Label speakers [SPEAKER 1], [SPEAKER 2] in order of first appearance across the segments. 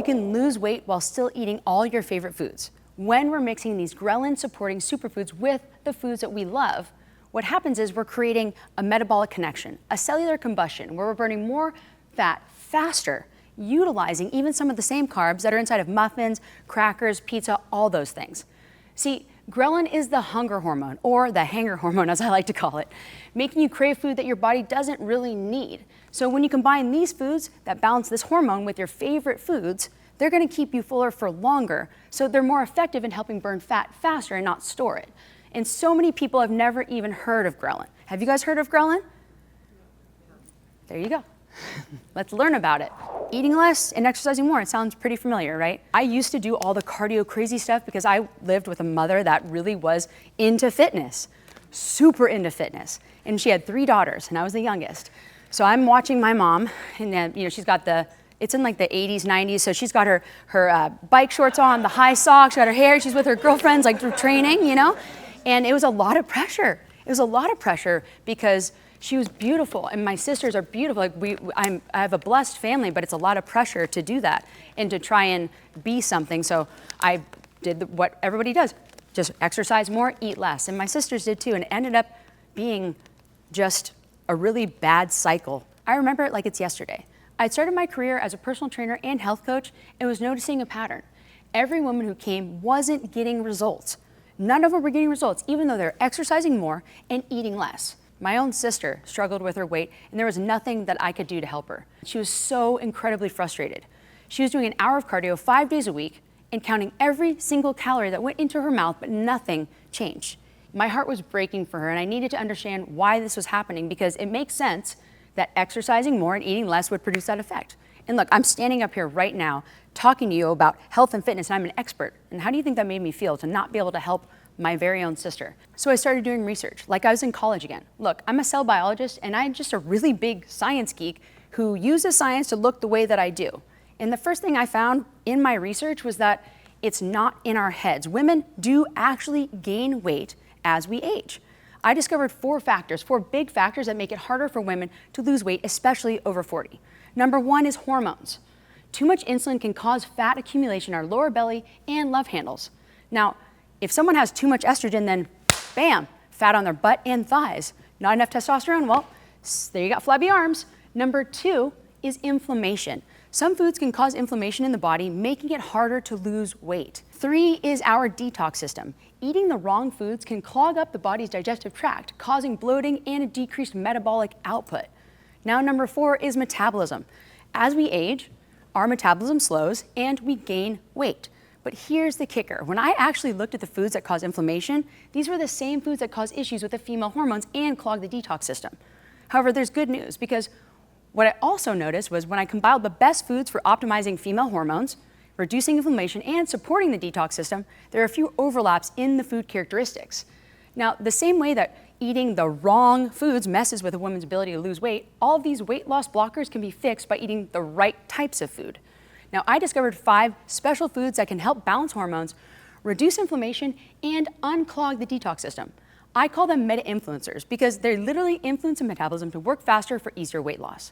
[SPEAKER 1] you can lose weight while still eating all your favorite foods. When we're mixing these ghrelin-supporting superfoods with the foods that we love, what happens is we're creating a metabolic connection, a cellular combustion, where we're burning more fat faster, utilizing even some of the same carbs that are inside of muffins, crackers, pizza, all those things. See, ghrelin is the hunger hormone, or the hanger hormone as I like to call it, making you crave food that your body doesn't really need. So when you combine these foods that balance this hormone with your favorite foods, they're gonna keep you fuller for longer, so they're more effective in helping burn fat faster and not store it. And so many people have never even heard of ghrelin. Have you guys heard of ghrelin? There you go. Let's learn about it. Eating less and exercising more, it sounds pretty familiar, right? I used to do all the cardio crazy stuff because I lived with a mother that really was into fitness, super into fitness. And she had 3 daughters and I was the youngest. So I'm watching my mom, and then, she's got it's in like the 80s, 90s, so she's got her bike shorts on, the high socks, she got her hair, she's with her girlfriends like through training, And it was a lot of pressure. It was a lot of pressure because she was beautiful and my sisters are beautiful. Like I have a blessed family, but it's a lot of pressure to do that and to try and be something. So I did what everybody does, just exercise more, eat less. And my sisters did too, and it ended up being just a really bad cycle. I remember it like it's yesterday. I started my career as a personal trainer and health coach and was noticing a pattern. Every woman who came wasn't getting results. None of them were getting results, even though they're exercising more and eating less. My own sister struggled with her weight, and there was nothing that I could do to help her. She was so incredibly frustrated. She was doing an hour of cardio 5 days a week and counting every single calorie that went into her mouth, but nothing changed. My heart was breaking for her, and I needed to understand why this was happening because it makes sense that exercising more and eating less would produce that effect. And look, I'm standing up here right now talking to you about health and fitness, and I'm an expert. And how do you think that made me feel to not be able to help my very own sister? So I started doing research, like I was in college again. Look, I'm a cell biologist, and I'm just a really big science geek who uses science to look the way that I do. And the first thing I found in my research was that it's not in our heads. Women do actually gain weight as we age. I discovered 4 big factors that make it harder for women to lose weight, especially over 40. Number 1 is hormones. Too much insulin can cause fat accumulation in our lower belly and love handles. Now, if someone has too much estrogen, then bam, fat on their butt and thighs. Not enough testosterone, well, there you got flabby arms. Number 2 is inflammation. Some foods can cause inflammation in the body, making it harder to lose weight. 3 is our detox system. Eating the wrong foods can clog up the body's digestive tract, causing bloating and a decreased metabolic output. Now, number 4 is metabolism. As we age, our metabolism slows and we gain weight. But here's the kicker. When I actually looked at the foods that cause inflammation, these were the same foods that cause issues with the female hormones and clog the detox system. However, there's good news because what I also noticed was when I compiled the best foods for optimizing female hormones, reducing inflammation, and supporting the detox system, there are a few overlaps in the food characteristics. Now, the same way that eating the wrong foods messes with a woman's ability to lose weight, all of these weight loss blockers can be fixed by eating the right types of food. Now, I discovered 5 special foods that can help balance hormones, reduce inflammation, and unclog the detox system. I call them meta-influencers because they literally influence the metabolism to work faster for easier weight loss.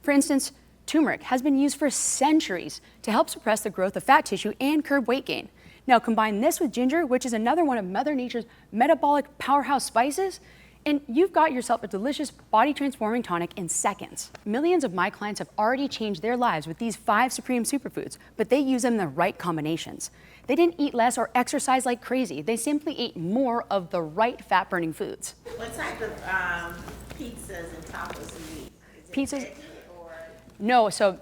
[SPEAKER 1] For instance, turmeric has been used for centuries to help suppress the growth of fat tissue and curb weight gain. Now combine this with ginger, which is another one of Mother Nature's metabolic powerhouse spices, and you've got yourself a delicious body-transforming tonic in seconds. Millions of my clients have already changed their lives with these 5 supreme superfoods, but they use them in the right combinations. They didn't eat less or exercise like crazy. They simply ate more of the right fat-burning foods.
[SPEAKER 2] What type of pizzas and tacos do you eat?
[SPEAKER 1] Pizzas? Or? No, so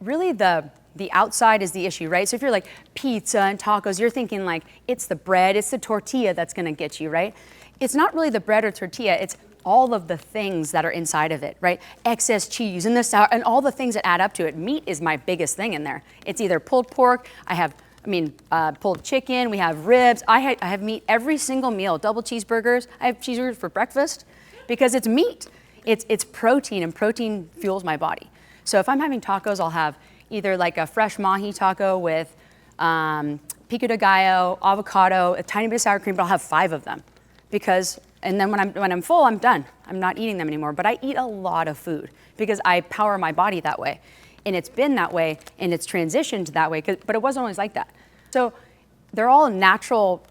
[SPEAKER 1] really the outside is the issue, right? So if you're like pizza and tacos, you're thinking like it's the bread, it's the tortilla that's gonna get you, right? It's not really the bread or tortilla, it's all of the things that are inside of it, right? Excess cheese and the sour and all the things that add up to it. Meat is my biggest thing in there. It's either pulled pork, pulled chicken, we have ribs. I have meat every single meal, double cheeseburgers. I have cheeseburgers for breakfast because it's meat. It's protein, and protein fuels my body. So if I'm having tacos, I'll have either like a fresh mahi taco with pico de gallo, avocado, a tiny bit of sour cream, but I'll have 5 of them. And then when I'm full, I'm done. I'm not eating them anymore, but I eat a lot of food because I power my body that way. And it's been that way, and it's transitioned that way, but it wasn't always like that. So they're all natural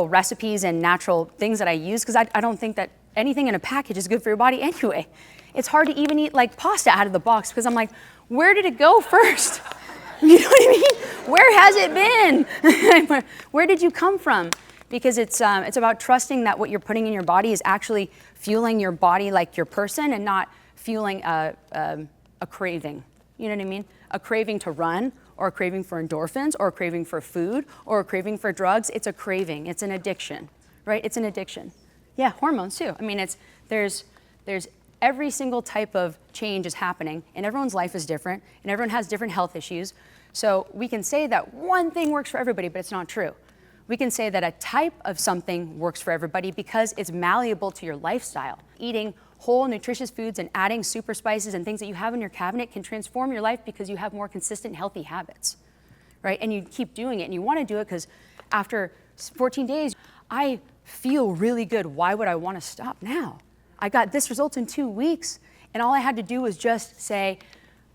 [SPEAKER 1] recipes and natural things that I use, because I don't think that anything in a package is good for your body anyway. It's hard to even eat like pasta out of the box, because I'm like, where did it go first? You know what I mean? Where has it been? Where did you come from? Because it's about trusting that what you're putting in your body is actually fueling your body like your person, and not fueling a craving. You know what I mean? A craving to run, or a craving for endorphins, or a craving for food, or a craving for drugs. It's a craving. It's an addiction, right? It's an addiction. Yeah, hormones too. I mean, there's every single type of change is happening, and everyone's life is different, and everyone has different health issues. So we can say that one thing works for everybody, but it's not true. We can say that a type of something works for everybody because it's malleable to your lifestyle. Eating whole, nutritious foods and adding super spices and things that you have in your cabinet can transform your life because you have more consistent, healthy habits, right? And you keep doing it, and you want to do it because after 14 days, I feel really good. Why would I want to stop now? I got this result in 2 weeks, and all I had to do was just say,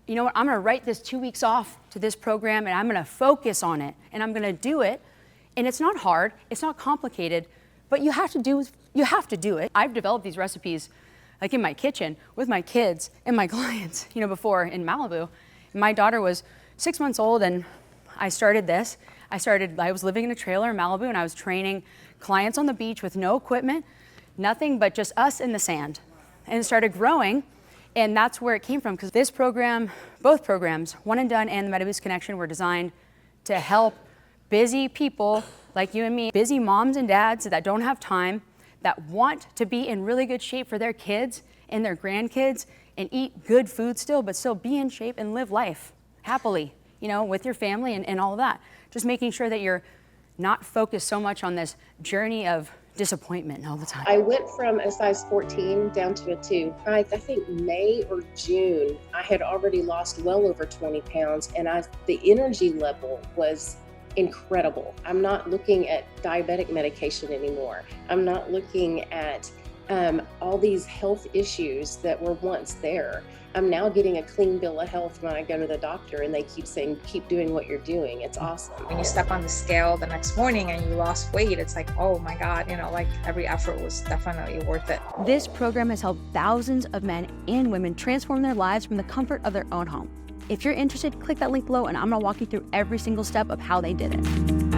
[SPEAKER 1] you know what, I'm going to write this 2 weeks off to this program, and I'm going to focus on it, and I'm going to do it. And it's not hard, it's not complicated, but you have to do it. I've developed these recipes like in my kitchen with my kids and my clients, before in Malibu. My daughter was 6 months old, and I started this. I was living in a trailer in Malibu, and I was training clients on the beach with no equipment, nothing but just us in the sand. And it started growing, and that's where it came from, because this program, both programs, One and Done and the MetaBoost Connection, were designed to help busy people like you and me, busy moms and dads that don't have time, that want to be in really good shape for their kids and their grandkids, and eat good food still, but still be in shape and live life happily, with your family and all of that. Just making sure that you're not focused so much on this journey of disappointment all the time.
[SPEAKER 3] I went from a size 14 down to a 2. I think May or June, I had already lost well over 20 pounds, and the energy level was incredible. I'm not looking at diabetic medication anymore. I'm not looking at all these health issues that were once there. I'm now getting a clean bill of health when I go to the doctor, and they keep saying, keep doing what you're doing. It's awesome.
[SPEAKER 4] When you step on the scale the next morning and you lost weight, it's like, oh my God, like every effort was definitely worth it.
[SPEAKER 1] This program has helped thousands of men and women transform their lives from the comfort of their own home. If you're interested, click that link below, and I'm gonna walk you through every single step of how they did it.